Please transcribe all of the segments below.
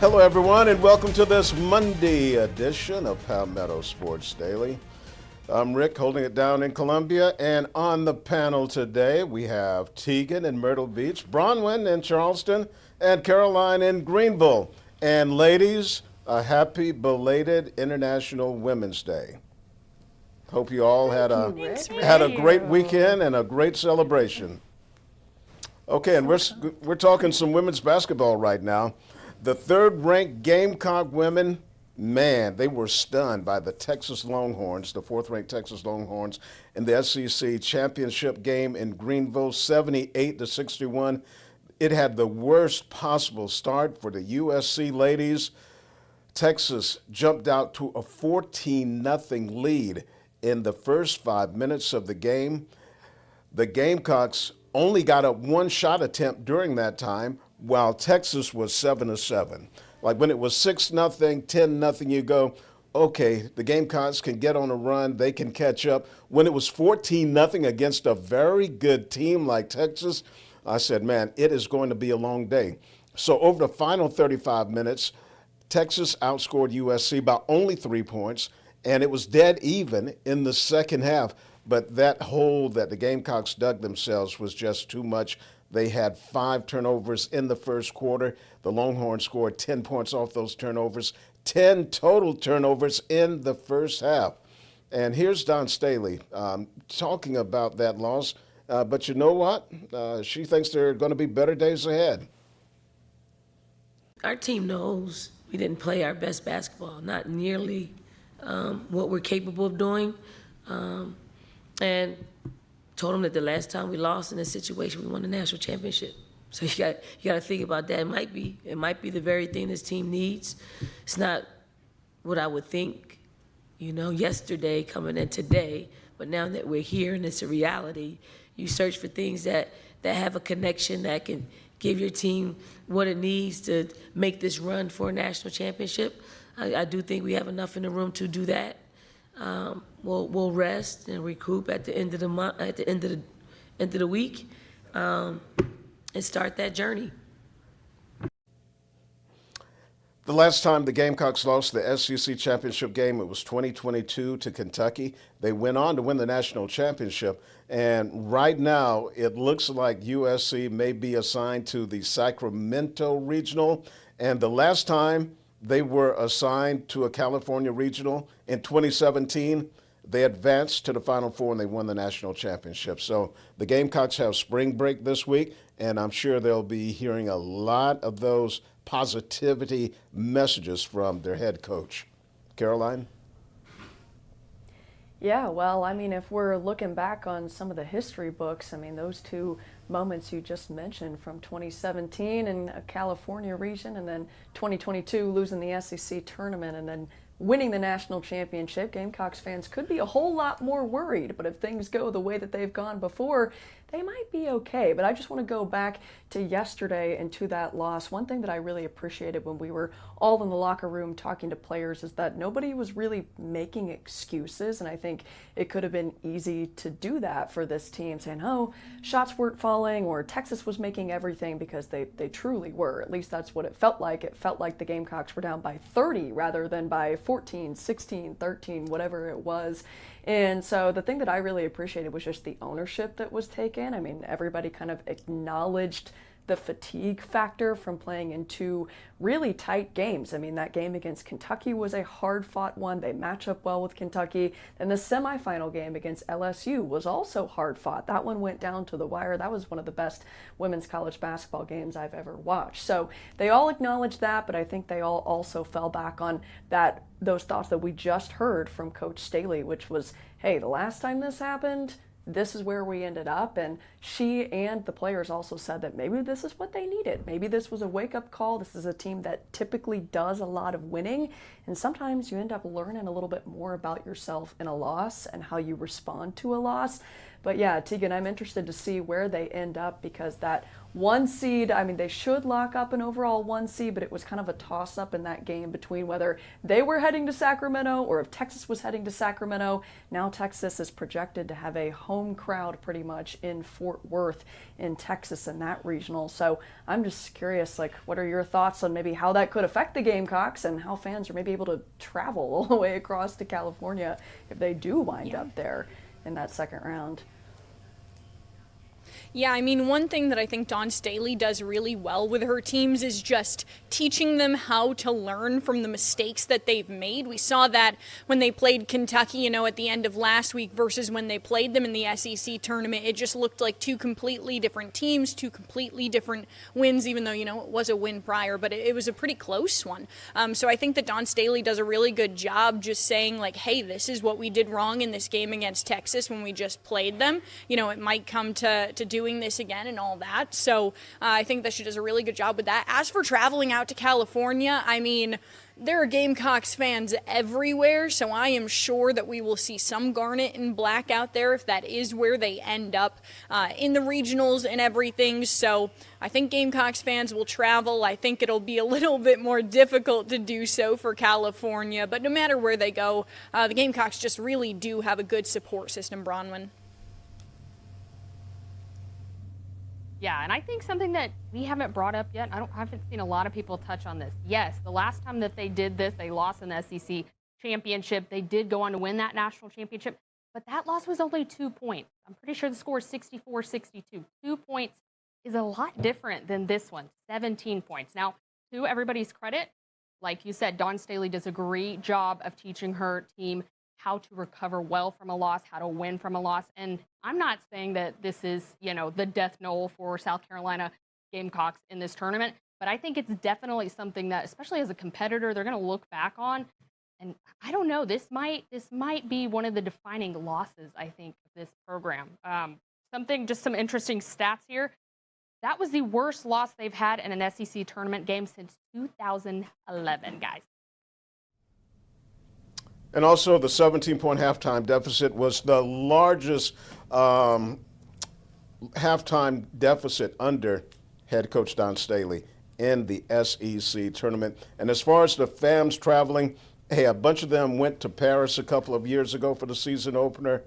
Hello, everyone, and welcome to this Monday edition of Palmetto Sports Daily. I'm Rick, holding it down in Columbia, and on the panel today we have Teagan in Myrtle Beach, Bronwyn in Charleston, and Caroline in Greenville. And ladies, a happy belated International Women's Day. Hope you all had a great weekend and a great celebration. Okay, and we're talking some women's basketball right now. The third-ranked Gamecock women, man, they were stunned by the Texas Longhorns, the fourth-ranked Texas Longhorns, in the SEC championship game in Greenville, 78-61. It had the worst possible start for the USC ladies. Texas jumped out to a 14-0 lead in the first 5 minutes of the game. The Gamecocks only got a one-shot attempt during that time, while Texas was 7-7. Like when it was 6-0, 10-0, you go, okay, the Gamecocks can get on a run, they can catch up. When it was 14-0 against a very good team like Texas, I said, man, it is going to be a long day. So over the final 35 minutes, Texas outscored USC by only 3 points, and it was dead even in the second half. But that hole that the Gamecocks dug themselves was just too much. They had 5 turnovers in the first quarter. The Longhorns scored 10 points off those turnovers, 10 total turnovers in the first half. And here's Don Staley talking about that loss. But you know what? She thinks there are going to be better days ahead. Our team knows we didn't play our best basketball, not nearly what we're capable of doing. And told them that the last time we lost in this situation, we won the national championship. So you got to think about that. It might be the very thing this team needs. It's not what I would think, yesterday coming in today. But now that we're here and it's a reality, you search for things that have a connection that can give your team what it needs to make this run for a national championship. I do think we have enough in the room to do that. We'll rest and recoup at the end of the month, at the end of the week, and start that journey. The last time the Gamecocks lost the SEC championship game, it was 2022 to Kentucky. They went on to win the national championship, and right now it looks like USC may be assigned to the Sacramento Regional, and the last time they were assigned to a California Regional in 2017. They advanced to the Final Four and they won the national championship. So the Gamecocks have spring break this week, and I'm sure they'll be hearing a lot of those positivity messages from their head coach. Caroline? Yeah, well, if we're looking back on some of the history books, those two moments you just mentioned from 2017 in a California region and then 2022 losing the SEC tournament and then winning the national championship, Gamecocks fans could be a whole lot more worried. But if things go the way that they've gone before, they might be okay. But I just want to go back to yesterday and to that loss. One thing that I really appreciated when we were all in the locker room talking to players is that nobody was really making excuses. And I think it could have been easy to do that for this team, saying, oh, shots weren't falling or Texas was making everything, because they truly were. At least that's what it felt like. It felt like the Gamecocks were down by 30 rather than by 14, 16, 13, whatever it was. And so the thing that I really appreciated was just the ownership that was taken. Everybody kind of acknowledged the fatigue factor from playing in 2 really tight games. That game against Kentucky was a hard-fought one. They match up well with Kentucky. And the semifinal game against LSU was also hard-fought. That one went down to the wire. That was one of the best women's college basketball games I've ever watched. So they all acknowledged that, but I think they all also fell back on those thoughts that we just heard from Coach Staley, which was, hey, the last time this happened, this is where we ended up. And she and the players also said that maybe this is what they needed. Maybe this was a wake-up call. This is a team that typically does a lot of winning, and sometimes you end up learning a little bit more about yourself in a loss and how you respond to a loss. But yeah, Teagan, I'm interested to see where they end up, because that 1 seed. I mean, they should lock up an overall 1 seed, but it was kind of a toss-up in that game between whether they were heading to Sacramento or if Texas was heading to Sacramento. Now Texas is projected to have a home crowd pretty much in Fort Worth in Texas in that regional. So I'm just curious, like, what are your thoughts on maybe how that could affect the Gamecocks and how fans are maybe able to travel all the way across to California if they do wind up there in that second round? Yeah, I mean, one thing that I think Dawn Staley does really well with her teams is just teaching them how to learn from the mistakes that they've made. We saw that when they played Kentucky, at the end of last week versus when they played them in the SEC tournament. It just looked like two completely different teams, two completely different wins, even though, it was a win prior, but it was a pretty close one. So I think that Dawn Staley does a really good job just saying, like, hey, this is what we did wrong in this game against Texas when we just played them. It might come to doing this again and all that. So I think that she does a really good job with that. As for traveling out to California, I mean, there are Gamecocks fans everywhere, so I am sure that we will see some garnet and black out there if that is where they end up in the regionals and everything. So I think Gamecocks fans will travel. I think it'll be a little bit more difficult to do so for California, but no matter where they go, the Gamecocks just really do have a good support system, Bronwyn. Yeah, and I think something that we haven't brought up yet, I haven't seen a lot of people touch on this. Yes, the last time that they did this, they lost in the SEC championship. They did go on to win that national championship, but that loss was only 2 points. I'm pretty sure the score is 64-62. 2 points is a lot different than this one, 17 points. Now, to everybody's credit, like you said, Dawn Staley does a great job of teaching her team how to recover well from a loss, how to win from a loss. And I'm not saying that this is, the death knell for South Carolina Gamecocks in this tournament, but I think it's definitely something that, especially as a competitor, they're going to look back on. And I don't know, this might be one of the defining losses, I think, of this program. Just some interesting stats here. That was the worst loss they've had in an SEC tournament game since 2011, guys. And also, the 17-point halftime deficit was the largest halftime deficit under head coach Dawn Staley in the SEC tournament. And as far as the fans traveling, hey, a bunch of them went to Paris a couple of years ago for the season opener.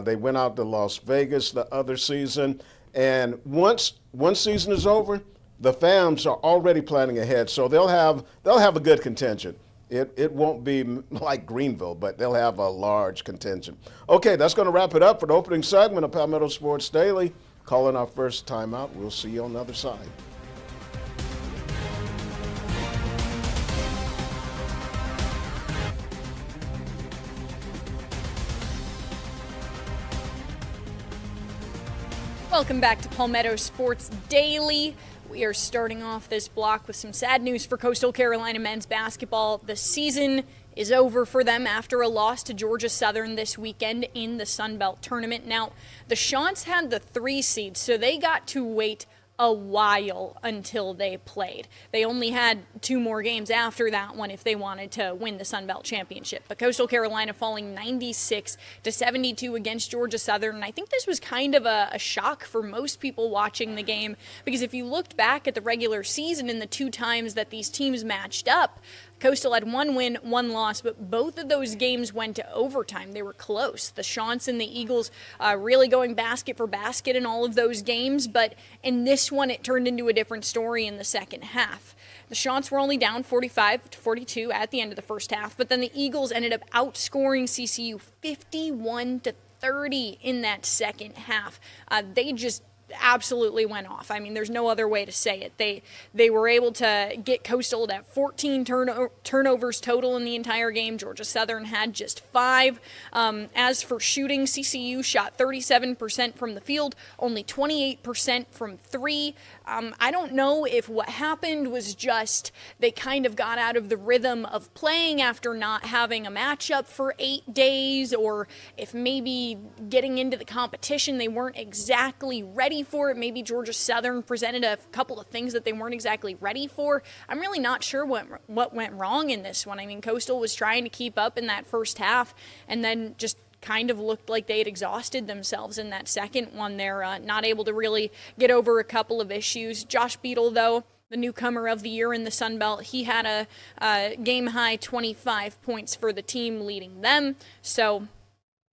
They went out to Las Vegas the other season. And once one season is over, the fans are already planning ahead. So they'll have a good contingent. It won't be like Greenville, but they'll have a large contingent. Okay, that's going to wrap it up for the opening segment of Palmetto Sports Daily. Calling our first timeout. We'll see you on the other side. Welcome back to Palmetto Sports Daily. We are starting off this block with some sad news for Coastal Carolina men's basketball. The season is over for them after a loss to Georgia Southern this weekend in the Sun Belt tournament. Now, the Chants had the 3 seed, so they got to wait a while until they played. They only had 2 more games after that one if they wanted to win the Sun Belt Championship. But Coastal Carolina falling 96-72 against Georgia Southern. And I think this was kind of a shock for most people watching the game, because if you looked back at the regular season and the 2 times that these teams matched up, Coastal had 1 win, 1 loss, but both of those games went to overtime. They were close. The Chants and the Eagles really going basket for basket in all of those games, but in this one it turned into a different story in the second half. The Chants were only down 45-42 at the end of the first half, but then the Eagles ended up outscoring CCU 51-30 in that second half. They just absolutely went off. I mean, there's no other way to say it. They were able to get Coastal at 14 turnovers total in the entire game. Georgia Southern had just 5. As for shooting, CCU shot 37% from the field, only 28% from 3. I don't know if what happened was just they kind of got out of the rhythm of playing after not having a matchup for 8 days, or if maybe getting into the competition they weren't exactly ready for it. Maybe Georgia Southern presented a couple of things that they weren't exactly ready for. I'm really not sure what went wrong in this one. I mean, Coastal was trying to keep up in that first half and then just kind of looked like they had exhausted themselves in that second one. They're not able to really get over a couple of issues. Josh Beadle, though, the newcomer of the year in the Sun Belt, he had a game-high 25 points for the team, leading them. So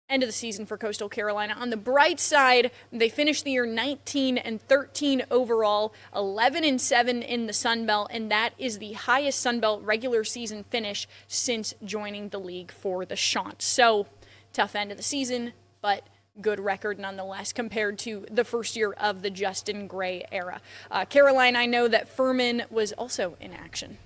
end of the season for Coastal Carolina. On the bright side, they finished the year 19-13 overall, 11-7 in the Sun Belt, and that is the highest Sun Belt regular season finish since joining the league for the Chants. So tough end of the season, but good record nonetheless compared to the first year of the Justin Gray era. Caroline, I know that Furman was also in action.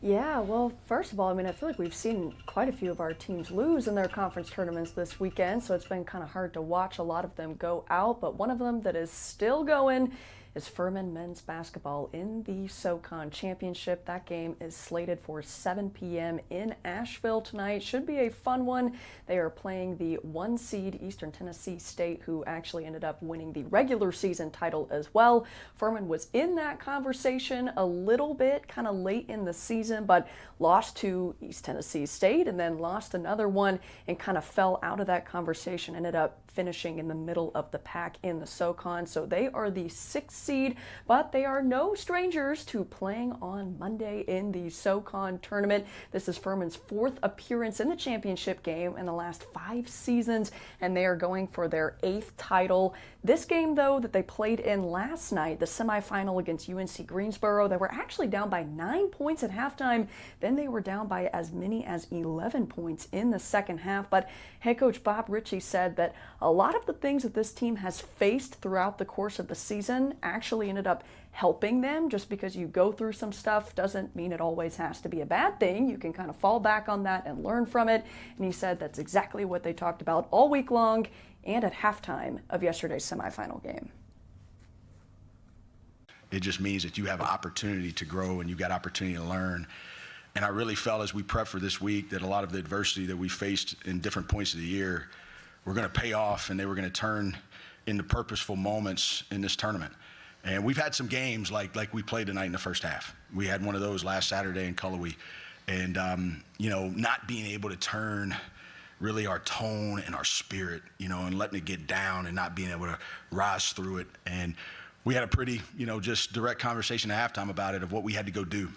Yeah, well, first of all, I mean, I feel like we've seen quite a few of our teams lose in their conference tournaments this weekend, so it's been kind of hard to watch a lot of them go out, but one of them that is still going is Furman men's basketball in the SoCon Championship. That game is slated for 7 p.m. in Asheville tonight. Should be a fun one. They are playing the 1 seed Eastern Tennessee State, who actually ended up winning the regular season title as well. Furman was in that conversation a little bit, kind of late in the season, but lost to East Tennessee State and then lost another one and kind of fell out of that conversation, ended up finishing in the middle of the pack in the SoCon. So they are the 6th seed, but they are no strangers to playing on Monday in the SoCon tournament. This is Furman's 4th appearance in the championship game in the last 5 seasons, and they are going for their 8th title. This game, though, that they played in last night, the semifinal against UNC Greensboro, they were actually down by 9 points at halftime. Then they were down by as many as 11 points in the second half. But head coach Bob Ritchie said that a lot of the things that this team has faced throughout the course of the season actually ended up helping them. Just because you go through some stuff doesn't mean it always has to be a bad thing. You can kind of fall back on that and learn from it. And he said that's exactly what they talked about all week long and at halftime of yesterday's semifinal game. It just means that you have an opportunity to grow and you've got opportunity to learn. And I really felt as we prepped for this week that a lot of the adversity that we faced in different points of the year were going to pay off, and they were going to turn into purposeful moments in this tournament. And we've had some games like we played tonight in the first half. We had one of those last Saturday in Cullowhee. And, not being able to turn really our tone and our spirit, and letting it get down and not being able to rise through it. And we had a pretty, just direct conversation at halftime about it, of what we had to go do.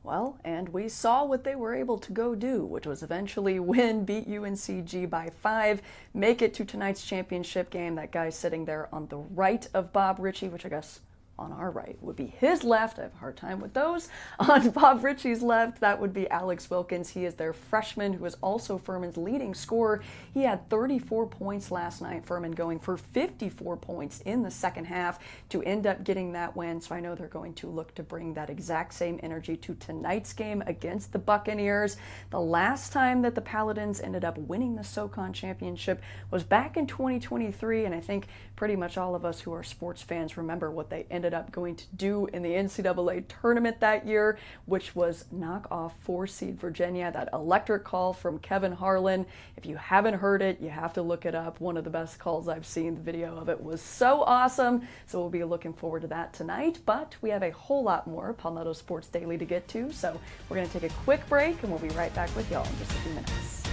Well, and we saw what they were able to go do, which was eventually beat UNCG by 5, make it to tonight's championship game. That guy sitting there on the right of Bob Ritchie, which I guess on our right would be his left. I have a hard time with those. On Bob Ritchie's left, that would be Alex Wilkins. He is their freshman, who is also Furman's leading scorer. He had 34 points last night. Furman going for 54 points in the second half to end up getting that win. So I know they're going to look to bring that exact same energy to tonight's game against the Buccaneers. The last time that the Paladins ended up winning the SoCon Championship was back in 2023, and I think pretty much all of us who are sports fans remember what they ended up going to do in the NCAA tournament that year, which was knock off 4-seed Virginia. That electric call from Kevin Harlan. If you haven't heard it, you have to look it up. One of the best calls I've seen. The video of it was so awesome. So we'll be looking forward to that tonight. But we have a whole lot more Palmetto Sports Daily to get to. So we're going to take a quick break, and we'll be right back with y'all in just a few minutes.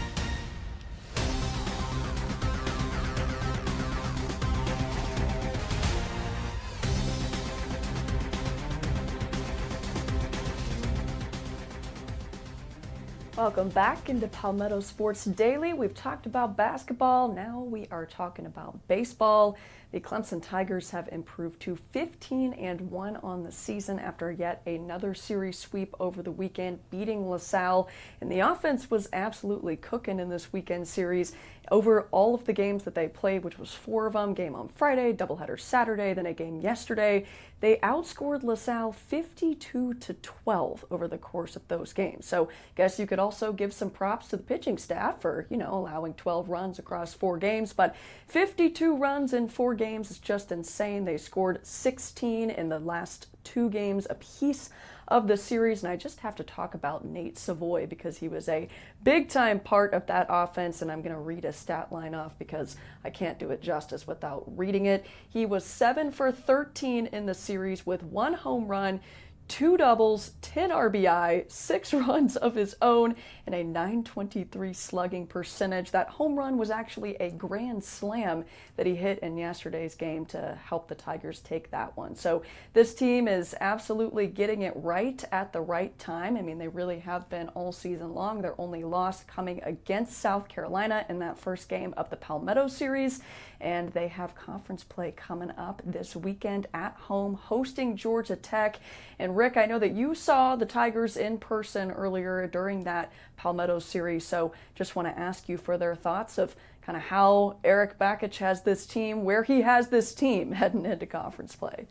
Welcome back into Palmetto Sports Daily. We've talked about basketball. Now we are talking about baseball. The Clemson Tigers have improved to 15-1 on the season after yet another series sweep over the weekend, beating LaSalle. And the offense was absolutely cooking in this weekend series. Over all of the games that they played, which was 4 of them, game on Friday, doubleheader Saturday, then a game yesterday, they outscored LaSalle 52-12 over the course of those games. So I guess you could also give some props to the pitching staff for, allowing 12 runs across 4 games, but 52 runs in 4 games is just insane. They scored 16 in the last 2 games apiece of the series, and I just have to talk about Nate Savoy because he was a big-time part of that offense, and I'm going to read a stat line off because I can't do it justice without reading it. He was 7 for 13 in the series with 1 home run, 2 doubles, 10 RBI, 6 runs of his own, and a .923 slugging percentage. That home run was actually a grand slam that he hit in yesterday's game to help the Tigers take that one. So this team is absolutely getting it right at the right time. I mean, they really have been all season long. Their only loss coming against South Carolina in that first game of the Palmetto series. And they have conference play coming up this weekend at home, hosting Georgia Tech. And Rick, I know that you saw the Tigers in person earlier during that Palmetto series, so just want to ask you for their thoughts of kind of how Eric Bakich has this team, where he has this team heading into conference play.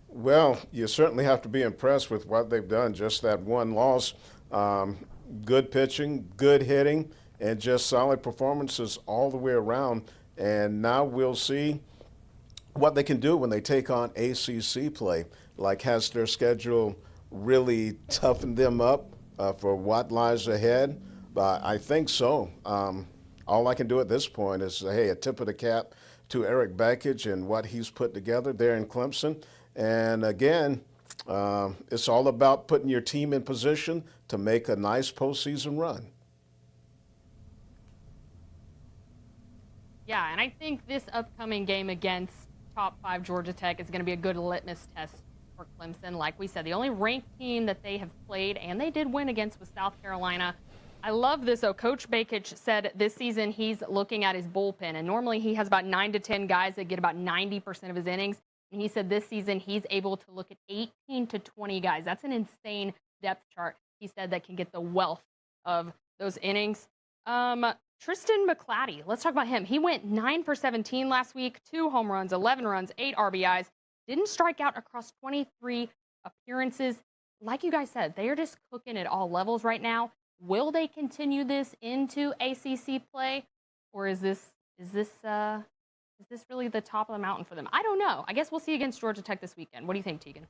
Well, you certainly have to be impressed with what they've done. Just that one loss, good pitching, good hitting, and just solid performances all the way around. And now we'll see what they can do when they take on ACC play. Like, has their schedule really toughened them up for what lies ahead? But I think so. All I can do at this point is say, hey, a tip of the cap to Eric Bakich and what he's put together there in Clemson. And again, it's all about putting your team in position to make a nice postseason run. Yeah, and I think this upcoming game against top 5 Georgia Tech is going to be a good litmus test for Clemson. Like we said, the only ranked team that they have played, and they did win against, was South Carolina. I love this, though. Coach Bakich said this season he's looking at his bullpen, and normally he has about 9 to 10 guys that get about 90% of his innings. And he said this season he's able to look at 18 to 20 guys. That's an insane depth chart. He said that can get the wealth of those innings. Tristan McClatty, let's talk about him. He went 9 for 17 last week, 2 home runs, 11 runs, 8 RBIs. Didn't strike out across 23 appearances. Like you guys said, they are just cooking at all levels right now. Will they continue this into ACC play, or is this really the top of the mountain for them? I don't know. I guess we'll see against Georgia Tech this weekend. What do you think, Teagan?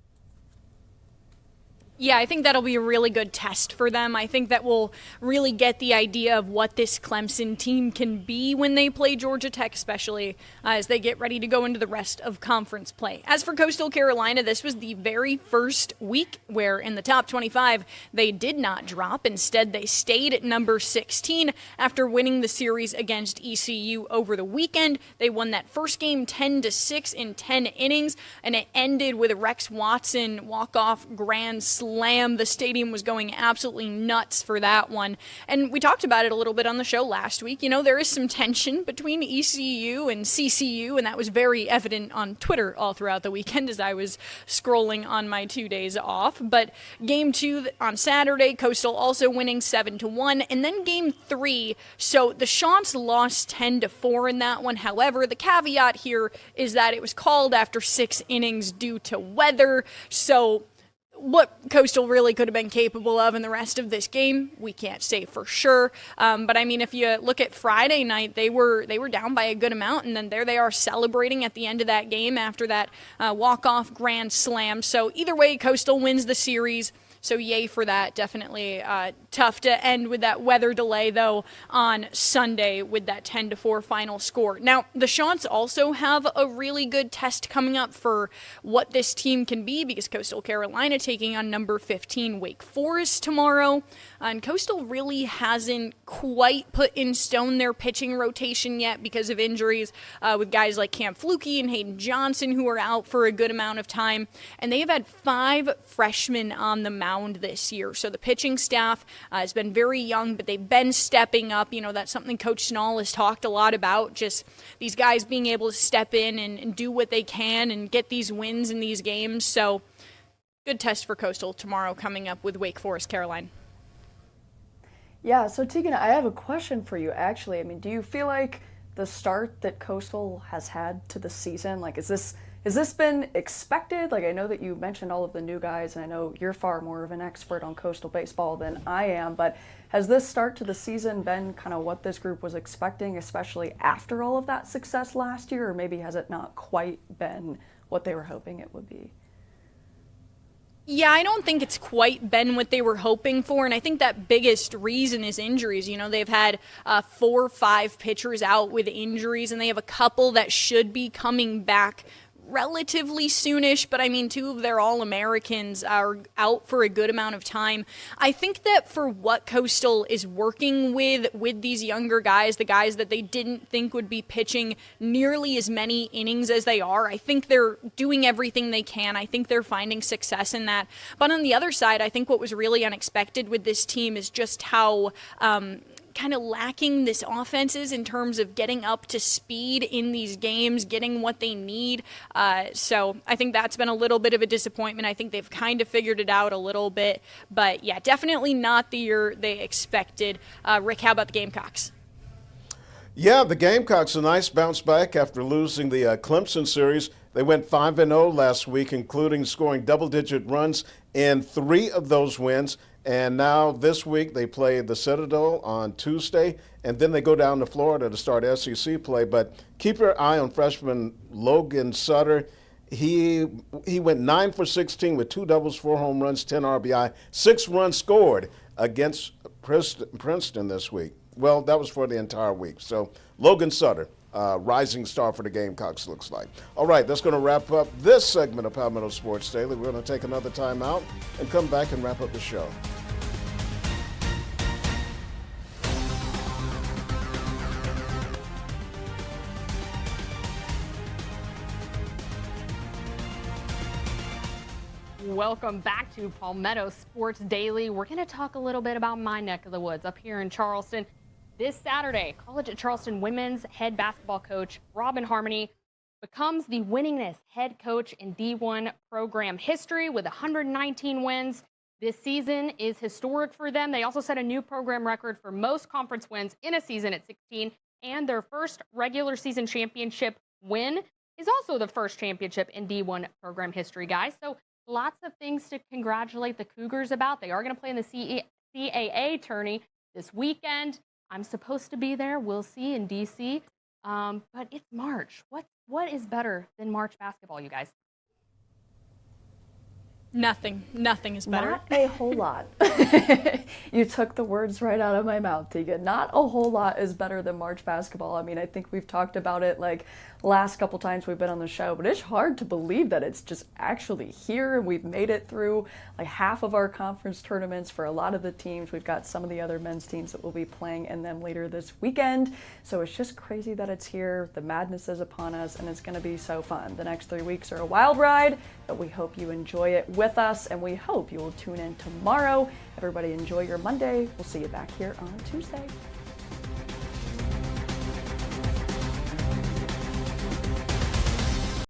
Yeah, I think that'll be a really good test for them. I think that will really get the idea of what this Clemson team can be when they play Georgia Tech, especially as they get ready to go into the rest of conference play. As for Coastal Carolina, this was the very first week where in the top 25 they did not drop. Instead, they stayed at number 16 after winning the series against ECU over the weekend. They won that first game 10-6 in 10 innings, and it ended with a Rex Watson walk-off grand slam. The stadium was going absolutely nuts for that one. And we talked about it a little bit on the show last week. You know, there is some tension between ECU and CCU, and that was very evident on Twitter all throughout the weekend as I was scrolling on my 2 days off. But game 2 on Saturday, Coastal also winning 7-1, and then game 3. So the Chants lost 10-4 in that one. However, the caveat here is that it was called after 6 innings due to weather. So what Coastal really could have been capable of in the rest of this game, we can't say for sure. But I mean, if you look at Friday night, they were down by a good amount, and then there they are celebrating at the end of that game after that walk-off grand slam. So either way, Coastal wins the series. So yay for that. Definitely tough to end with that weather delay, though, on Sunday with that 10-4 final score. Now, the Chants also have a really good test coming up for what this team can be, because Coastal Carolina taking on number 15 Wake Forest tomorrow. And Coastal really hasn't quite put in stone their pitching rotation yet because of injuries with guys like Cam Flukie and Hayden Johnson, who are out for a good amount of time. And they've had 5 freshmen on the mound this year. So the pitching staff has been very young, but they've been stepping up. You know, that's something Coach Snall has talked a lot about, just these guys being able to step in and do what they can and get these wins in these games. So good test for Coastal tomorrow coming up with Wake Forest, Caroline. Yeah, so Teagan, I have a question for you, actually. I mean, do you feel like the start that Coastal has had to the season, like, has this been expected? Like, I know that you mentioned all of the new guys, and I know you're far more of an expert on Coastal baseball than I am, but has this start to the season been kind of what this group was expecting, especially after all of that success last year, or maybe has it not quite been what they were hoping it would be? Yeah, I don't think it's quite been what they were hoping for, and I think that biggest reason is injuries. You know, they've had 4 or 5 pitchers out with injuries, and they have a couple that should be coming back relatively soonish, but I mean, 2 of their All-Americans are out for a good amount of time. I think that for what Coastal is working with these younger guys, the guys that they didn't think would be pitching nearly as many innings as they are, I think they're doing everything they can. I think they're finding success in that. But on the other side, I think what was really unexpected with this team is just how kind of lacking this offense is in terms of getting up to speed in these games, getting what they need. So I think that's been a little bit of a disappointment. I think they've kind of figured it out a little bit. But yeah, definitely not the year they expected. Rick, how about the Gamecocks? Yeah, the Gamecocks, a nice bounce back after losing the Clemson series. They went 5-0 last week, including scoring double-digit runs in 3 of those wins. And now this week they play the Citadel on Tuesday, and then they go down to Florida to start SEC play. But keep your eye on freshman Logan Sutter. He went 9 for 16 with 2 doubles, 4 home runs, 10 RBI, 6 runs scored against Princeton this week. Well, that was for the entire week. So Logan Sutter, rising star for the Gamecocks, looks like. All right, that's going to wrap up this segment of Palmetto Sports Daily. We're going to take another time out and come back and wrap up the show. Welcome back to Palmetto Sports Daily. We're going to talk a little bit about my neck of the woods up here in Charleston. This Saturday, College at Charleston women's head basketball coach Robin Harmony becomes the winningest head coach in D1 program history with 119 wins. This season is historic for them. They also set a new program record for most conference wins in a season at 16, and their first regular season championship win is also the first championship in D1 program history, guys. So lots of things to congratulate the Cougars about. They are going to play in the CAA tourney this weekend. I'm supposed to be there. We'll see in D.C. But it's March. What is better than March basketball, you guys? Nothing is better. Not a whole lot. You took the words right out of my mouth, Teagan. Not a whole lot is better than March basketball. I mean, I think we've talked about it like last couple times we've been on the show, but it's hard to believe that it's just actually here and we've made it through like half of our conference tournaments for a lot of the teams. We've got some of the other men's teams that will be playing in them later this weekend. So it's just crazy that it's here. The madness is upon us and it's going to be so fun. The next 3 weeks are a wild ride, but we hope you enjoy it with us and we hope you will tune in tomorrow. Everybody enjoy your Monday. We'll see you back here on Tuesday.